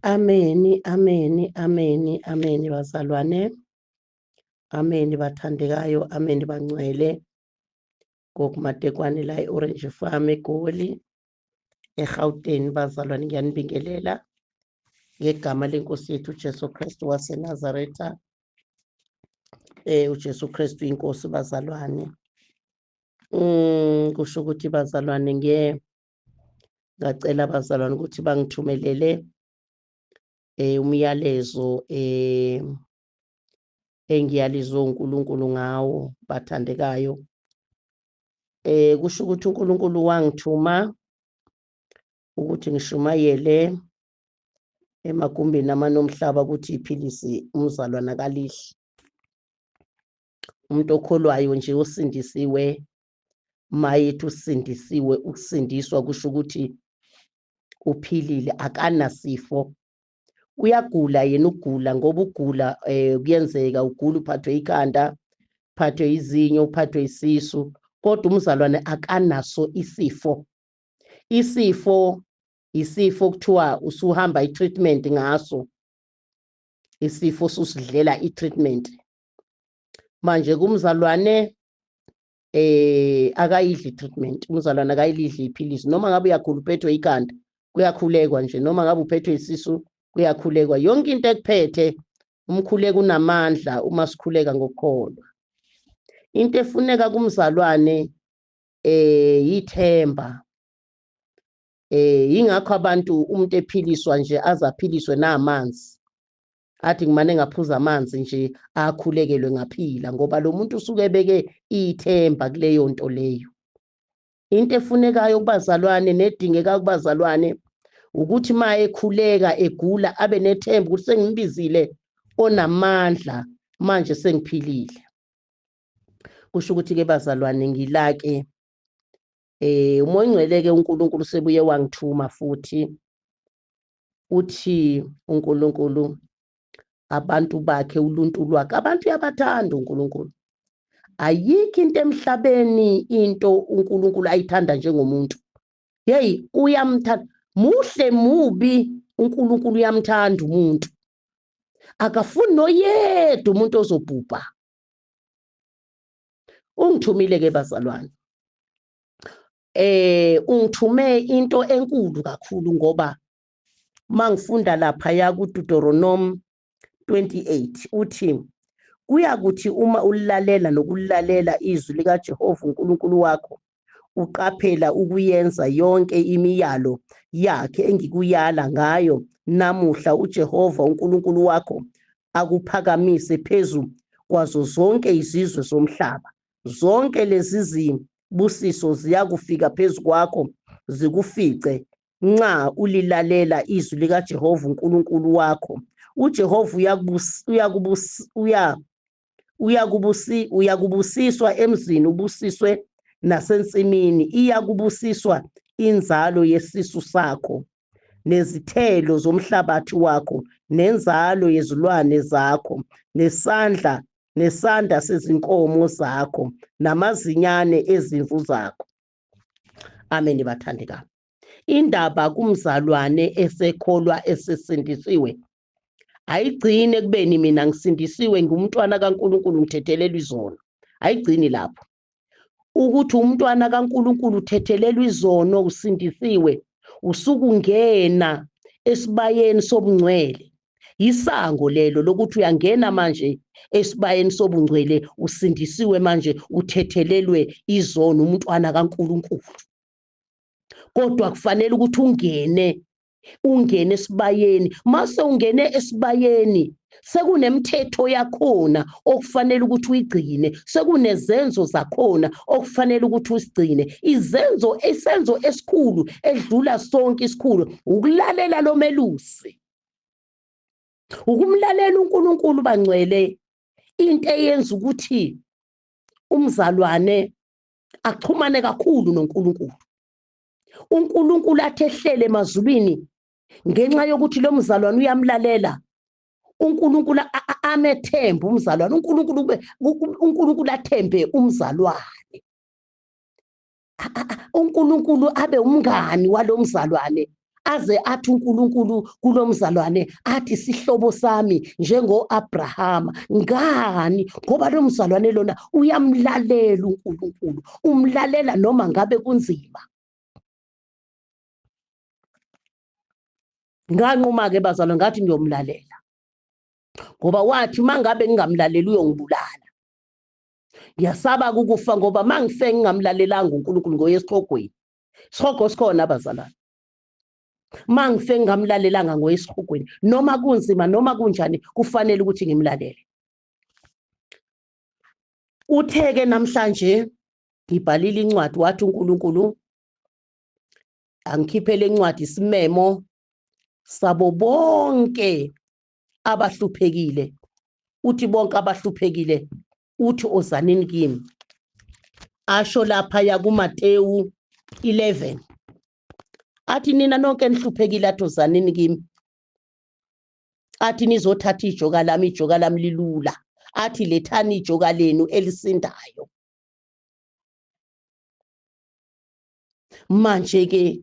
Ameni, ameni, ameni, ameni bazalwane. Ameni bathandekayo, ameni bangcwele. Kokumatekwane la e-Orange Farm eGoli, eGauteng bazalwane ngiyanibingelela. Ngegama lenkosi yethu uJesu Kristu waseNazaretha. uJesu Kristu inkosi bazalwane. Kusho ukuthi bazalwane ngacela bazalwane ukuthi bangithumelele umyalezo engiyalizwe uNkulunkulu ngawo bathandekayo. Kusho ukuthi uNkulunkulu wangithuma ukuthi ngishumayele emagumbini amanomhlaba ukuthi iphilisi umzalwana kaLihle. Umuntu okholwayo nje usindisiwe, mayethi usindisiwe, ukusindiswa kusho ukuthi uphilile, akanasifo. Uyagula yena ugula ngoba ugula kuyenzeka ugula uphathwe ikhanda, uphathwe izinyo, uphathwe isisu, kodwa umzalwane akanaso isifo. Isifo kuthiwa usuhamba i-treatment ngaso. Isifo susidlela i-treatment. Manje kumzalwane akayidli i-treatment, umzalwane akayidli iphilisi. Noma ngabe uyagula uphethwe ikhanda, kuyakhulekwa nje. Noma ngabe uphethwe isisu, kuyakhulekwa. Yonke into ekuphethe umkhuleko unamandla uma sikhuleka ngokukholwa. Into efuneka kumzalwane yithemba. Yingakho abantu umuntu ephiliswa nje azaphiliswe namanzi. Athi ngimane ngaphuza amanzi nje akhulekelwe ngaphila ngoba lo muntu usuke ebeke ithemba kuleyo nto leyo. Into efunekayo kubazalwane nedingeka kubazalwane ukuthi ma ekhuleka egula abe nethemba ukuthi sengimbizile onamandla manje sengiphilile. Kusho ukuthi ke bazalwane ngilake umoya ongcwele ke uNkulunkulu sebuye wangithuma futhi uthi uNkulunkulu abantu bakhe uluntu lwakhe abantu uyabathanda uNkulunkulu. Ayikho into emhlabeni into uNkulunkulu ayithanda njengomuntu. Hey, uyamthanda. Muhle mubi uNkulunkulu uyamthanda umuntu. Akafuni noyedwa umuntu ozobhubha. Ungithumile ke bazalwane. Ungithume into enkulu kakhulu ngoba mangifunda lapha ya kuDeuteronomy 28 uthi kuyakuthi uma ulilalela nokulilalela izwi likaJehova uNkulunkulu wakho uqaphela ukuyenza yonke imiyalo yakhe engikuyala ngayo namuhla uJehova uNkulunkulu wakho akuphakamise phezulu kwazo zonke izizwe zomhlaba. Zonke lezi zibusiso ziyakufika phezu kwakho zikufice nxa ulilalela izwi likaJehova uNkulunkulu wakho. uJehova uyakubusiswa emzini ubusiswe nasensimini, iyakubusiswa inzalo yesisu sakho nezithelo zomhlabathi wakho nenzalo yezilwane zakho nesanda sezinkomo zakho namazinyane ezimvu zakho. Amen bathandekayo. Indaba kumzalwane esekholwa esesindisiwe ayigcine kubeni mina ngisindisiwe ngumntwana kaNkulunkulu ngithethelelwa izono. Ayigcini lapho. Ukuthi umntwana kaNkulunkulu uthethelelwa izono usindisiwe usukungena esibayeni sobungcwele. Isango lelo lokuthi uyangena manje esibayeni sobungcwele usindisiwe manje uthethelelwe izono umntwana kaNkulunkulu. Kodwa kufanele ukuthi ungene esibayeni. Mase ungene esibayeni sekunemithetho yakhona okufanele ukuthi uyigcine, sekunezenzo zakhona okufanele ukuthi usigcine. Isenzo esikhulu edlula sonke isikhulu ukulalela lo melusi, ukumlalela uNkulunkulu bangcwele. Into eyenza ukuthi umzalwane axhumane kakhulu noNkulunkulu, uNkulunkulu athehlele emazulwini ngenxa yokuthi lo mzalwane uyamlalela. uNkulunkulu amethemba umzalwane. uNkulunkulu athembe umzalwane. uNkulunkulu abe umngani walo mzalwane. aze athi uNkulunkulu kulomzalwane athi sihlobo sami njengo-Abrahama. Ngani? Ngoba lo mzalwane lona uyamlalela uNkulunkulu, umlalela noma ngabe kunzima. Nganquma-ke bazalwane ngathi ngiyomlalela, ngoba wathi mangabe ngingamlaleli uyongibulala. Ngiyasaba ukufa ngoba mangife ngingamlalelanga uNkulunkulu ngoyesihogweni. Isihogo sikhona bazalwane. Mangife ngingamlalelanga ngoyesihogweni, noma kunzima noma kunjani kufanele ukuthi ngimlalele. Uthe-ke namhlanje ngibhalile incwadi, wathi uNkulunkulu angikhiphele incwadi isimemo sabo bonke abahluphekile. Uthi bonke abahluphekile, uthi ozanini kimi. Asho lapha ya kuMateyu 11. Athi nina nonke nihluphekile athi ozanini kimi. Athi nizothatha ijoka lami lilula. Athi lethani ijoka lenu elisindayo. Manje-ke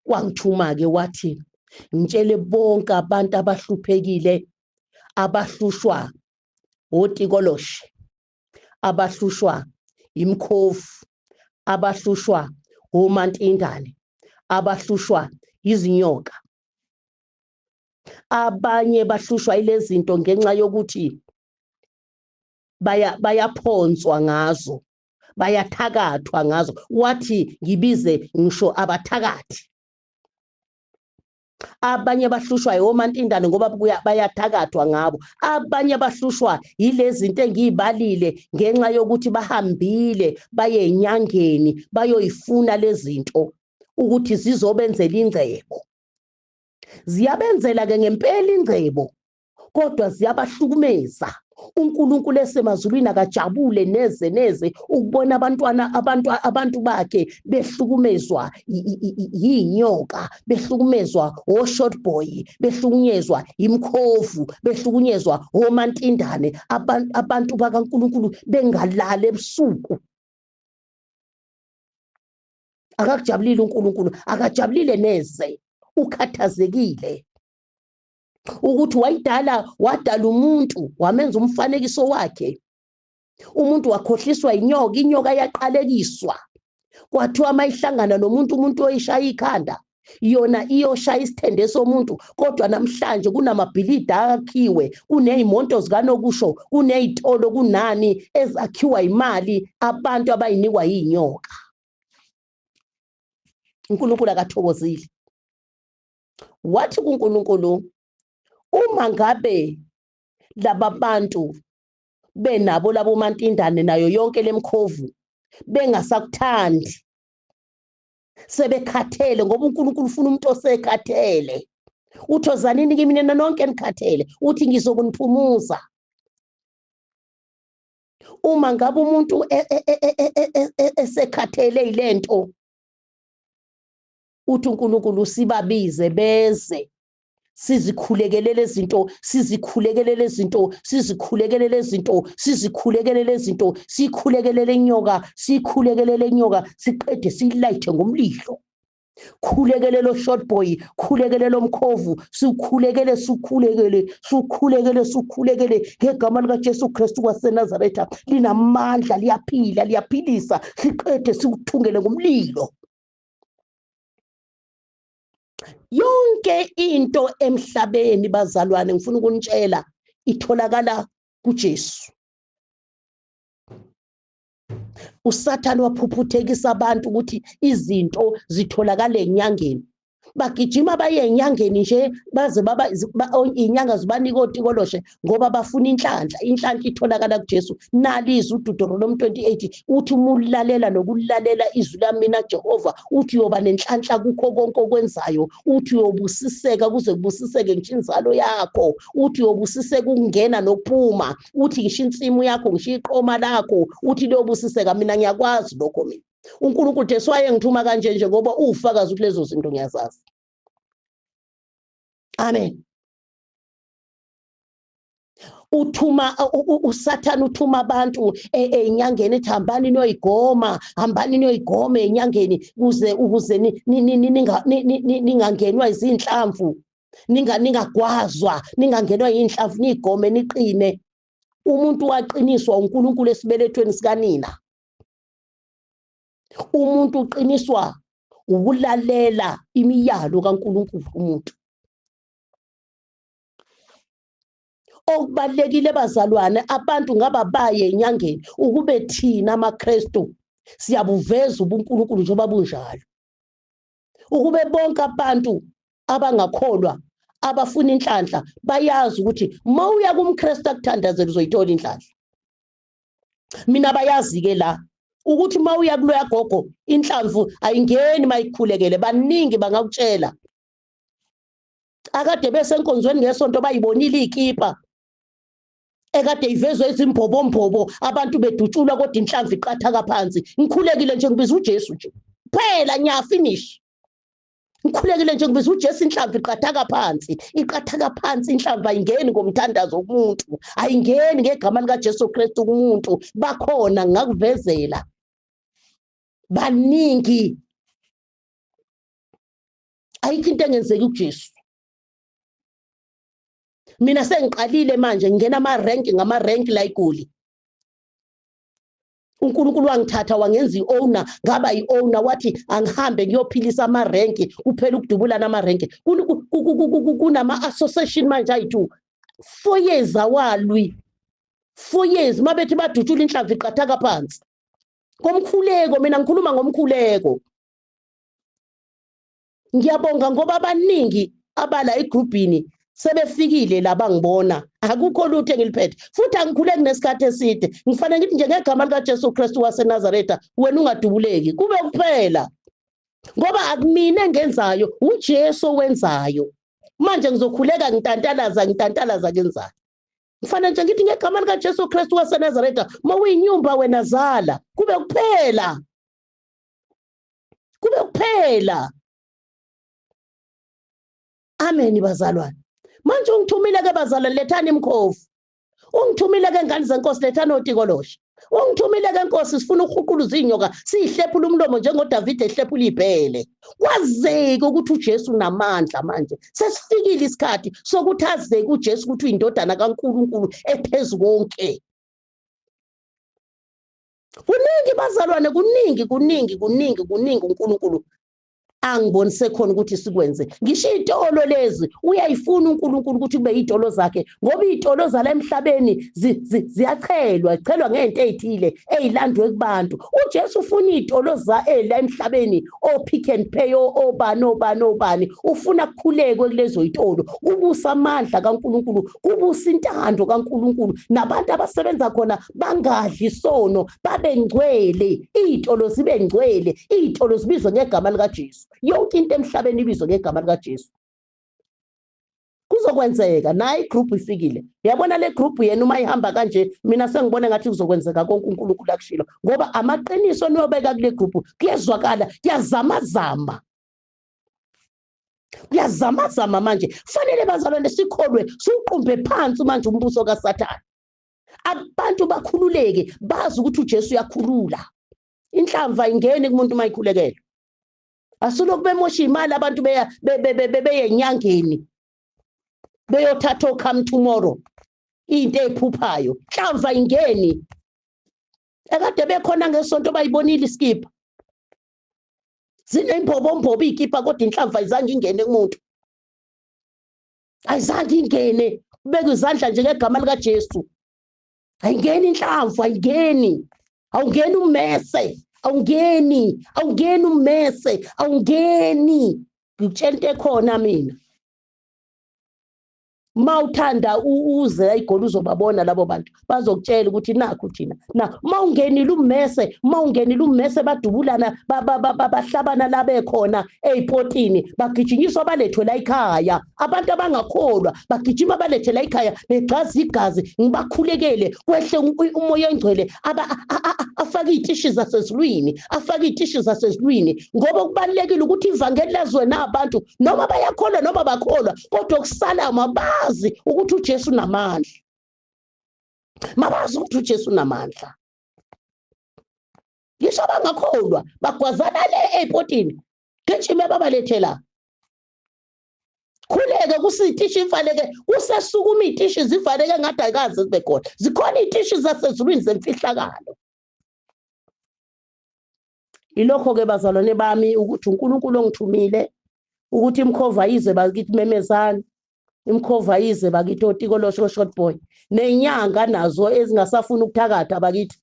kwangithuma-ke wathi ngitshele bonke abantu abahluphekile, abahlushwa otikoloshe, abahlushwa imkhofu, abahlushwa omantindane, abahlushwa izinyoka. Abanye bahlushwa ilezi zinto ngenxa yokuthi bayaphonswa ngazo, bayathakathwa ngazo. Wathi ngibize ngisho abathakathi. Abanye bahlushwa omantindane ngoba bayathakathwa ngabo. Abanye bahlushwa yilezi zinto engiyibalile ngenxa yokuthi bahambile baye enyangeni bayoyifuna lezi zinto ukuthi zizobenzela ingcebo. Ziyabenzela-ke ngempela ingcebo, kodwa ziyabahlukumeza. uNkulunkulu esemazulwini akajabule neze ukubona abantu bakhe behlukumezwa yinyoka, behlukumezwa o-short boy, behlukunyezwa imkhovu, behlukunyezwa omantindane, abantu bakaNkulunkulu bengalala ebusuku. Akakujabulile uNkulunkulu, akajabulile neze, ukhathazekile ukuthi wadala umuntu wamenza umfanekiso wakhe. Umuntu wakhohliswa inyoka, inyoka yaqalekiswa. Kwathiwa mayihlangana nomuntu, umuntu oyishaya ikhanda, yona iyoshaya isithende somuntu. Kodwa namhlanje kunamabhilidi akhiwe, kuney'monto zikanokusho, kuney'tolo, kunani ezakhiwa imali abantu abayinikwa yinyoka. uNkulunkulu akathokozile. Wathi kuNkulunkulu, uma ngabe laba bantu benabo labo mantindane nayo yonke lemkhovu bengasakuthandi, sebekhathele, ngoba uNkulunkulu ufuna umuntu osekhathele. Uthi ozanini kimi nina nonke nikhathele, uthi ngizokuniphumuza. Uma ngabe umuntu esekhathele yilento, uthi uNkulunkulu sibabize beze, sizikhulekelele izinto, sizikhulekelele izinto, sizikhulekelele izinto, sizikhulekelele izinto, sikhulekelele inyoka, sikhulekelele inyoka, siqede siyilayithe ngomlilo. Khulekele short boy, khulekele lomkhovu, sikhulekele, sikhulekele, sikhulekele, sikhulekele ngegama lika Jesu Kristu waseNazaretha. Linamandla, liyaphila, liyaphilisa, siqede sikuthungele ngomlilo. Yonke into emhlabeni bazalwane, ngifuna ukunitshela, itholakala kuJesu. uSathane waphuphuthekisa abantu ukuthi izinto zitholakala enyangeni. Bagijima baye enyangeni nje baze inyanga zibanika otikoloshe ngoba bafuna inhlanhla. Inhlanhla itholakala kuJesu. Nalizwi uDuteronomy 28 uthi uma ulalela nokulalela izwi lami mina Jehova, uthi uyoba nenhlanhla kukho konke okwenzayo. Uthi uyobusiseka kuze kubusiseke ngisho inzalo yakho. Uthi uyobusiseka ukungena nokuphuma. Uthi ngisho insimu yakho, ngisho iqoma lakho. Uthi liyobusiseka. Mina ngiyakwazi lokho mina. uNkulunkulu Jesu wayengithuma kanje nje ngoba ufakazi ukuthi lezo zinto ngiyazazi. Amen. uSathane uthuma abantu enyangeni ethi hambani niyoyigoma enyangeni ukuze ningangenwa izinhlamvu ningagwazwa ningangenwa inhlamvu nigome niqine. Umuntu waqiniswa uNkulunkulu esibelethweni sikanina. Umuntu uqiniswa ukulalela imiyalo kaNkulunkulu umuntu. Okubalekile bazalwane, abantu ngaba baye enyangeni ukube thina amaKristu siyabuveza ubuNkulunkulu njengoba bunjalo. Ukube bonke abantu abangakholwa abafuna inhlanhla bayazi ukuthi mawuya kumKristu akuthandazela uzoyithola inhlanhla. Mina bayazi ke la ukuthi mawuya kuloya gogo inhlamvu ayingeni mayikhulekele, baningi bangakutshela. Akade besenkonzweni ngesonto bayibonile ikipa ekade ivezwe izimbobo abantu bedutshulwa kodwa inhlamvu iqatha phansi. Ngikhulekile nje ngibiza uJesu nje phela nya finish. Ngikhulekile nje ngibiza uJesu inhlamvu iqatha phansi inhlamvu ayingeni ngomthandazo kumuntu, ayingeni ngegama lika Jesu Kristu kumuntu. Bakhona ngakuvezela baningi, ayikho into engenzeki kuJesu. Mina sengiqalile manje ngingena ngama-rank la eGoli. uNkulunkulu wangithatha wangenza i-owner, ngaba i-owner, wathi angihambe ngiyophilisa ama-rank, kuphela ukudubulana ama-rank. Kunama-association manje ayi-2, 4 years awalwi, 4 years mabethi badutshula inhlamvu iqatha phansi. Ngomkhuleko, mina ngikhuluma ngomkhuleko. Ngiyabonga ngoba abaningi abala egroupini sebefikile la bangibona, akukho lutho engiliphethe futhi angikhuleki nesikhathi eside. Ngifanele ngithi nje ngegama lika Jesu Kristu waseNazaretha wena ungadubuleki kube kuphela, ngoba akumina engenzayo, uJesu owenzayo. Manje ngizokhuleka ngitantalaza kenzayo. Kufanele nje ngithi ngegama lika Jesu Kristu waseNazaretha mawuyinyumba wena zala, kube kuphela, kube kuphela. Amen bazalwane. Manje ungithumile ke bazalwane, lethani imkhofu. Ungithumile ke ngane zenkosi, lethani otikolosha. Ungithumile ke Nkosi, sifuna ukuhuquluza inyoka sihlephula umlomo njengoDavid ehlephula ibhele. Kwazeke ukuthi uJesu unamandla manje. Sesifikile isikhathi sokuthi azeke uJesu ukuthi uyindodana kaNkulunkulu ephezulu konke. Kuningi bazalwane, kuningi uNkulunkulu angibonise khona ukuthi sikwenze. Ngisho izitolo lezi uyayifuna uNkulunkulu ukuthi kube izitolo zakhe, ngoba izitolo zala emhlabeni ziyachelwa ngento ezithile ezilandwe kubantu. UJesu ufuna izitolo la emhlabeni Pick n Pay, obani ufuna kukhulekwe kulezo izitolo, kubusa amandla kaNkulunkulu, kubusa intando kaNkulunkulu, nabantu abasebenza khona bangadli isono, babe ngcwele, izitolo zibe ngcwele, izitolo zibizwe ngegama lika Jesu. Yonke into emhlabeni ibizwe ngegama lika Jesu. Kuzokwenzeka, nayi igroup ifikile. Yabona le group yena uma ihamba kanje, mina sengibona ngathi kuzokwenzeka konke uNkulunkulu akushilo, ngoba amaqiniso niyobeka kule group kuyezwakala, kuyazamazama manje. Kufanele bazalwane sikholwe, siqumbe phansi manje umbuso kaSathane. Abantu bakhululeke, bazi ukuthi uJesu uyakhulula. Inhlamvu ayingeni kumuntu mayikhulekela. Asuloku bemosha imali abantu beye enyangeni beyothatha come tomorrow into ephuphayo. Inhlamvu ayingeni. Ekade bekhona ngesonto bayibonile iskipa, zinembobo ikipa, kodwa inhlamvu ayizange ingene kumuntu, ayizange ingene. Ubeka izandla nje ngegama lika Jesu, ayingeni inhlamvu, ayingeni. Awungeni ummese, awungeni ummese, awungeni. Ngitshela into ekhona mina, mawuthanda uze eGoli uzobabona labo bantu, bazokutshela ukuthi nakho thina na mawungenile ummese badubulana bahlabana la bekhona ezipotini, bagijinyiswa balethwe la ekhaya. Abantu abangakholwa bagijima balethe la ekhaya begxaza igazi, ngibakhulekele kwehle umoya ongcwele afake izitishi zasezulwini, ngoba kubalekile ukuthi ivangeli lazwe nabantu noma bayakholwa noma bakholwa, kodwa kusala mabazi ukuthi uJesu unamandla. mabazi ukuthi uJesu unamandla. Ngisho abangakholwa bagwazana le ey'potini gijime babalethela. Khuleke kusitishi ivaleke kusesukuma iy'tishi zivaleke ngathi ayikaze zibe khona. Zikhona iy'tishi zasezulwini zemfihlakalo. Ilokho-ke bazalwane bami ukuthi uNkulunkulu ongithumile ukuthi imkhova yize bakithi memezana, imkhova yize bakithi oTikolosho short boy, nenyanga nazo ezingasafuna ukuthakatha bakithi.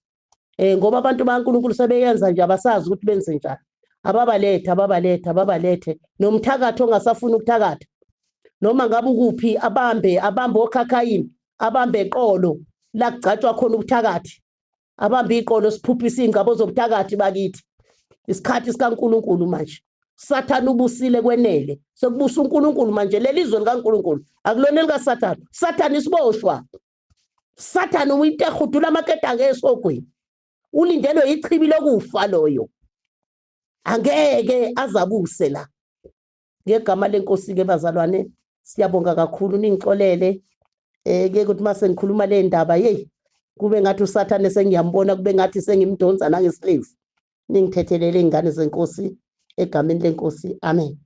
Ngoba abantu baNkulunkulu sebeyenza nje abasazi ukuthi benze njani. Ababalethe nomthakatho ongasafuna ukuthakatha. Noma ngabe ukuphi abambe okhakhayini, abambe eqolo la kugcatshwa khona ubuthakathi. Abambe iqolo siphuphisa iy'ngcabo zobuthakathi bakithi. Isikhathi sikaNkulunkulu manje. Sathane ubusile kwenele. Sekubusa uNkulunkulu manje leli zwe likaNkulunkulu akulona elikaSathane. Sathane isiboshwa. Sathane uyinto ehudula amaketanga esogwini. Ulindelwe ichibi lokufa loyo. Angeke azabuse la. Ngegama lenkosi-ke bazalwane siyabonga kakhulu ningixolele. Ke ukuthi mase ngikhuluma le ndaba kube ngathi uSathane sengiyambona kube ngathi sengimdonsa nangeslave. Ningithethelele ingane zenkosi egameni lenkosi. Amen.